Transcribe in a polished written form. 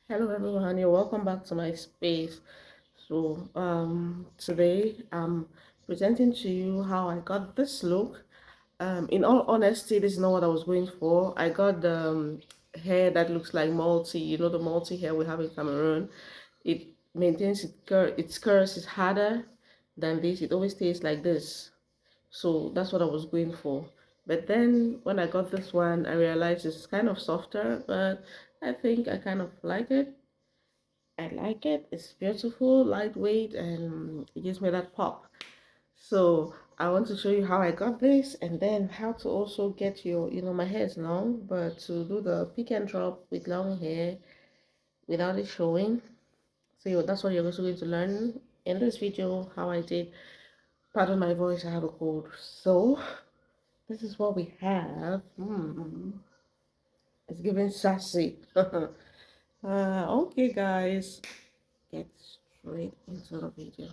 Hello everyone, you're welcome back to my space. Today I'm presenting to you how I got this look. In all honesty, this is not what I was going for. I got the hair that looks like multi, the multi hair we have in Cameroon. It maintains its curls is harder than this. It always stays like this. So that's what I was going for. But then when I got this one, I realized it's kind of softer, but I think I kind of like it. I like it. It's beautiful, lightweight, and it gives me that pop. So I want to show you how I got this and then how to also get my hair is long, but to do the pick and drop with long hair without it showing. So that's what you're also going to learn in this video, how I did. Pardon my voice, I have a cold. So this is what we have. It's giving sassy. Okay, guys, get straight into the video.